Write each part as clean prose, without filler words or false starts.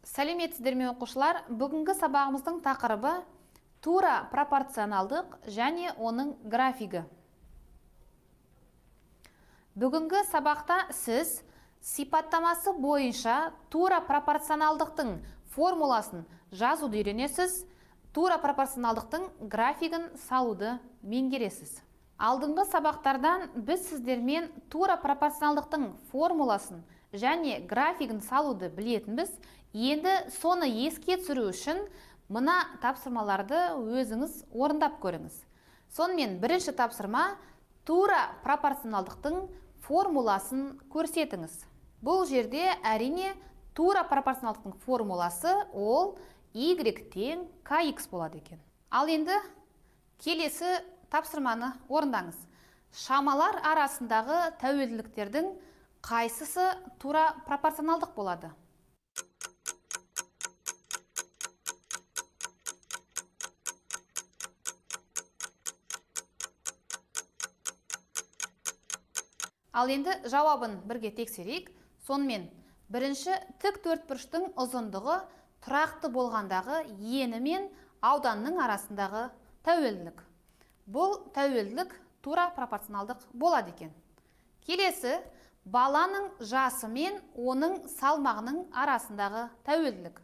Сәлеметсіздер ме оқушылар? Бүгінгі сабағымыздың тақырыбы тура пропорционалдық және оның графигі. Бүгінгі сабақта сіз сипаттамасы бойынша тура пропорционалдықтың формуласын жазуды үйренесіз, тура пропорционалдықтың графигін салуды меңгересіз. Алдыңғы сабақтардан біз сіздермен тура пропорционалдықтың формуласын және графигін салуды білетінбіз. Енді соны еске түсіру үшін мына тапсырмаларды өзіңіз орындап көріңіз. Сонымен бірінші тапсырма тура пропорционалдықтың формуласын көрсетіңіз. Бұл жерде әрине тура пропорционалдықтың формуласы ол y тең kx болады екен. Ал енді келесі тапсырманы орындаңыз. Шамалар арасындағы тәуелділіктердің қайсысы тура пропорционалдық болады? Ал енді жауабын бірге тексерейік. Сонымен бірінші тік төртбұрыштың ұзындығы тұрақты болғандағы ені мен ауданның арасындағы тәуелділік. Бұл тәуелділік тура пропорционалдық болады екен. Келесі баланың жасы мен оның салмағының арасындағы тәуелділік.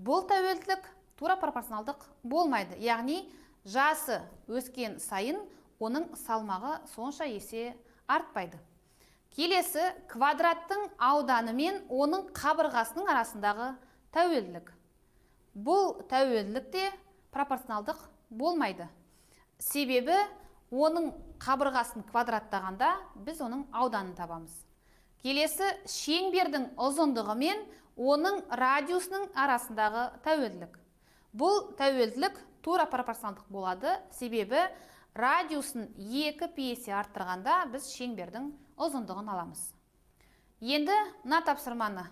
Бұл тәуелділік тура пропорционалдық болмайды. Яғни жасы өскен сайын оның салмағы сонша есе артпайды. Келесі квадраттың ауданы мен оның қабырғасының арасындағы тәуелділік. Бұл тәуелділік те пропорционалдық болмайды. Себебі оның қабырғасын квадраттағанда біз оның ауданын табамыз. Келесі шеңбердің ұзындығы мен оның радиусының арасындағы тәуелділік. Бұл тәуелділік тура пропорционалдық болады, себебі радиусын 2 есе арттырғанда біз шеңбердің ұзындығын аламыз. Енді мына тапсырманы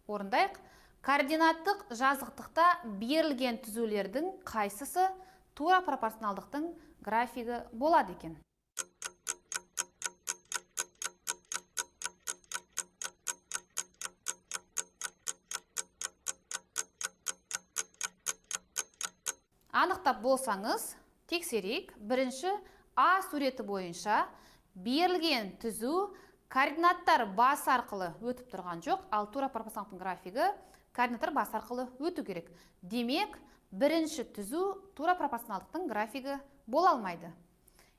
орындайық. Координаттық жазықтықта берілген түзулердің қайсысы тура пропорционалдықтың графигі болады екен? Анықтап болсаңыз, тексерейік. Бірінші А суреті бойынша берілген түзу координаттар бас арқылы өтіп тұрған жоқ, ал тура пропорционалдықтың графигі координаттар бас арқылы өту керек. Демек, бірінші түзу тура пропорционалдықтың графигі бола алмайды.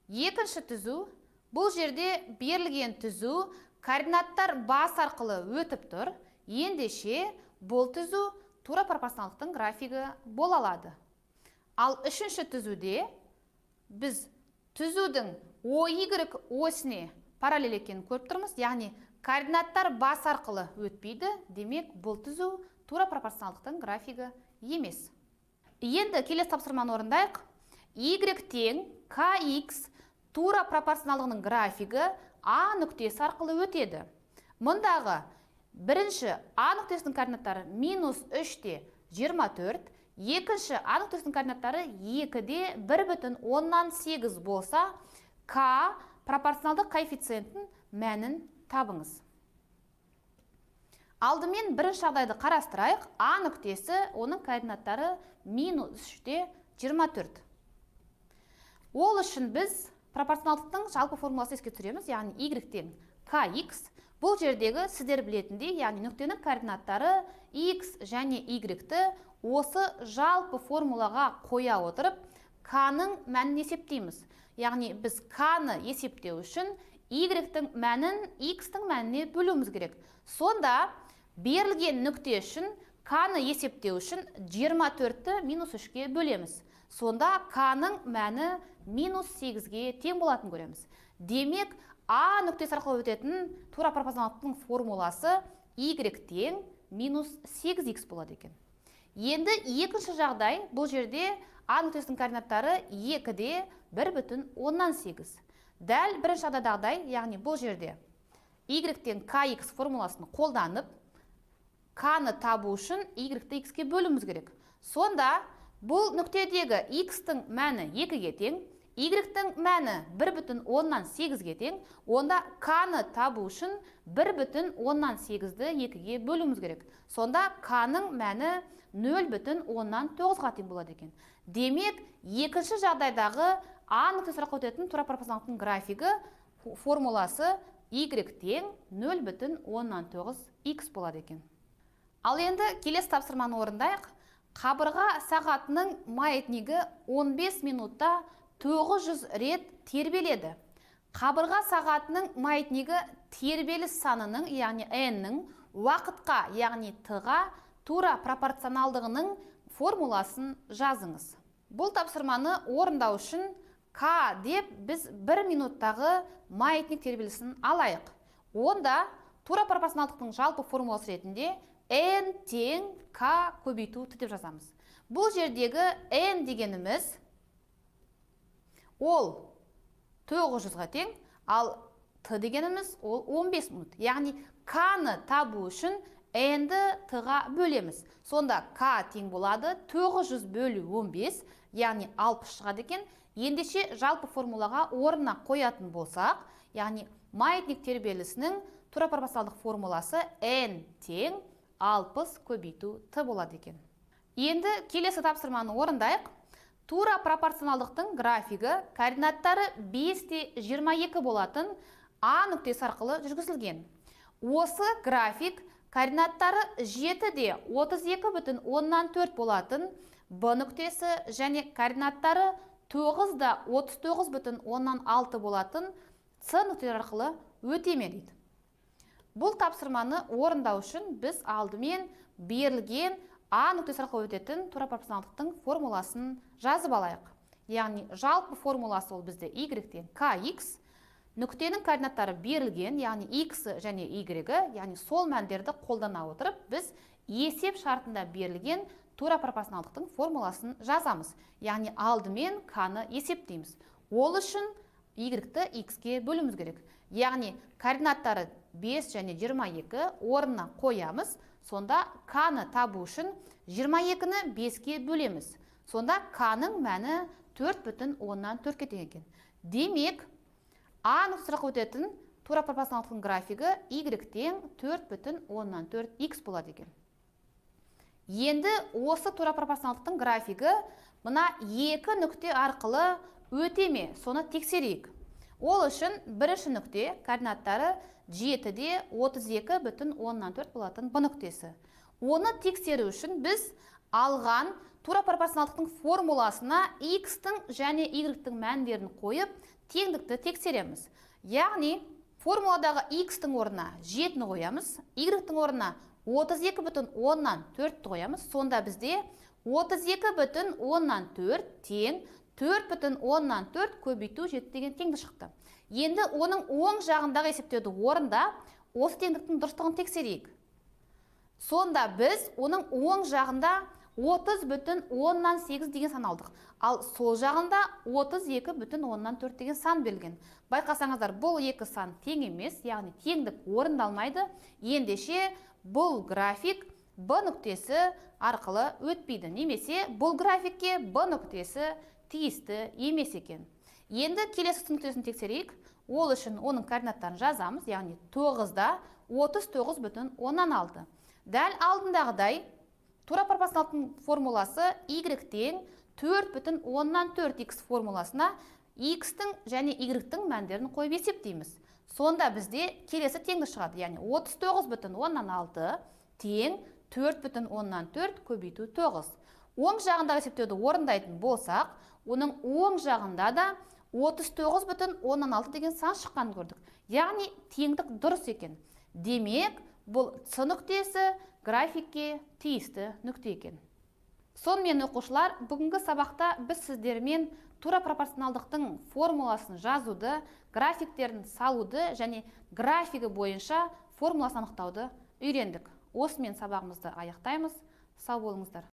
Екінші түзу, бұл жерде берілген түзу координаттар бас арқылы өтіп тұр, ендеше бұл түзу тура пропорционалдықтың графигі бола алады. Ал үшінші түзуде біз түзудің OY осіне параллель екенін көріп тұрмыз, яғни координаттар бас арқылы өтпейді, демек бұл түзу тура пропорционалдықтың графигі емес. Енді келесі тапсырманы орындайық. Y тең kx тура пропорционалдығының графигі А нүктесі арқылы өтеді. Мұндағы бірінші А нүктесінің координаттары -3-те 24, екінші А нүктесінің координаттары 2-де 1,8 болса, К пропорционалдық коэффициентінің мәнін табыңыз. Алдымен бірінші жағдайды қарастырайық. А нүктесі, оның координаттары -3-те 24. Ол үшін біз пропорционалдықтың жалпы формуласын еске түсіреміз, яғни Y тең kx. Бұл жердегі сіздер білетіндей, яғни нүктенің координаттары x және y-ті осы жалпы формулаға қоя отырып, k-ның мәнін есептейміз. Яғни біз k-ны есептеу үшін y-тің мәнін x-тің мәніне бөлуіміз керек. Сонда берілген нүкте үшін k-ны есептеу үшін 24-ті -3-ке бөлеміз. Сонда k-ның мәні -8-ге тең болатын көреміз. Демек, А нүктесі арқылы өтетін тура пропорционалдықтың формуласы y тең -8x болады екен. Енді екінші жағдай, бұл жерде А нүктесінің координаттары 2-де 1,8. Дәл бірінші жағдайдағыдай, яғни бұл жерде y тең kx формуласын қолданып, k-ны табу үшін y-ті x-ке бөлуіміз керек. Сонда бұл нүктедегі x-тің мәні 2-ге тең, y-тің мәні 1,8-ге тең, онда k-ны табу үшін 1,8-ді 2-ге бөлуіміз керек. Сонда k-ның мәні 0,9-ға тең болады екен. Демек, екінші жағдайдағы а нүктесі арқылы өтетін тура пропорционалдықтың графигі формуласы y тең 0,9x болады екен. Ал енді келесі тапсырманы орындайық. Қабырға сағатының маятнигі 15 минутта 900 рет тербеледі. Қабырға сағатының маятнигі тербеліс санының, яғни n-нің уақытқа, яғни t-ға тура пропорционалдығының формуласын жазыңыз. Бұл тапсырманы орындау үшін k деп біз 1 минуттағы маятник тербелісін алайық. Онда тура пропорционалдықтың жалпы формуласы ретінде n тең k көбейту t деп жазамыз. Бұл жердегі n дегеніміз ол 900-ға тең, ал t дегеніміз ол 15 минут. Яғни k-ны табу үшін n-ді t-ға бөлеміз. Сонда k тең болады 900 бөлу 15, яғни 60 шығады екен. Ендеше жалпы формулаға орнына қоятын болсақ, яғни маятник тербелісінің тура пропорционалдық формуласы n тең 60 көбейту t болады екен. Енді келесі тапсырманы орындайық. Тура пропорционалдықтың графигі координаттары 5-22 болатын а нүктесі арқылы жүргізілген. Осы график координаттары 7-32,4 болатын b нүктесі және координаттары 9-39,6 болатын c нүктелер арқылы өтеме дейді. Бұл тапсырманы орындау үшін біз алдымен берілген а нүктесі арқылы өтетін тура пропорционалдықтың формуласын жазып алайық. Яғни жалпы формуласы ол бізде y-тен kx, нүктенің координаттары берілген, яғни x және y, яғни сол мәндерді қолдана отырып, біз есеп шартында берілген тура пропорционалдықтың формуласын жазамыз. Яғни алдымен k-ны есептейміз. Ол үшін y-ті x-ке бөлуіміз керек. Яғни координаттары 5 және 22 орнына қоямыз. Сонда k-ны табу үшін 22-ні 5-ке бөлеміз. Сонда k-ның мәні 4,4-ге тең екен. Демек, а нүктесі арқылы өтетін тура пропорционалдықтың графигі y тең 4,4x болады екен. Енді осы тура пропорционалдықтың графигі мына екі нүкте арқылы өтеме, соны тексерейік. Ол үшін бірінші нүкте координаттары 7-32,4 болатын b нүктесі. Оны тексеру үшін біз алған тура пропорционалдықтың формуласына x-тің және y-тің мәндерін қойып, теңдікті тексереміз. Яғни, формуладағы x-тің орнына 7-ні қоямыз, y-тің орнына 32,4 қоямыз. Сонда бізде 32,4 тең 4,4 көбейту 7 деген теңдік шықты. Енді оның оң жағындағы есептеуді орында осы теңдіктің дұрыстығын тексерейік. Сонда біз оның оң жағында 30,8 деген сан алдық. Ал сол жағында 32,4 деген сан берілген. Байқасаңыздар, бұл екі сан тең емес, яғни теңдік орындалмайды. Ендеше бұл график b нүктесі арқылы өтпейді. Немесе бұл графикке b нүктесі тиісті емес екен. Енді келесі нүктесін тексерейік. Ол үшін оның координаттарын жазамыз, яғни 9-да 39,6. Дәл алдындағыдай, тура пропорционалдықтың формуласы y тең 4,4x формуласына x-тің және y-тің мәндерін қойып есептейміз. Сонда бізде келесі теңдік шығады, яғни 39,6 тең 4,4 көбейту 9. Оң жағындағы есептеуді орындайтын болсақ, оның оң жағында да 39,6 деген сан шыққанын көрдік. Яғни теңдік дұрыс екен. Демек, бұл c нүктесі графикке тиісті нүкте екен. Сонымен оқушылар, бүгінгі сабақта біз сіздермен тура пропорционалдықтың формуласын жазуды, графиктерін салуды және графигі бойынша формуласын анықтауды үйрендік. Осымен сабағымызды аяқтаймыз. Сау болыңыздар.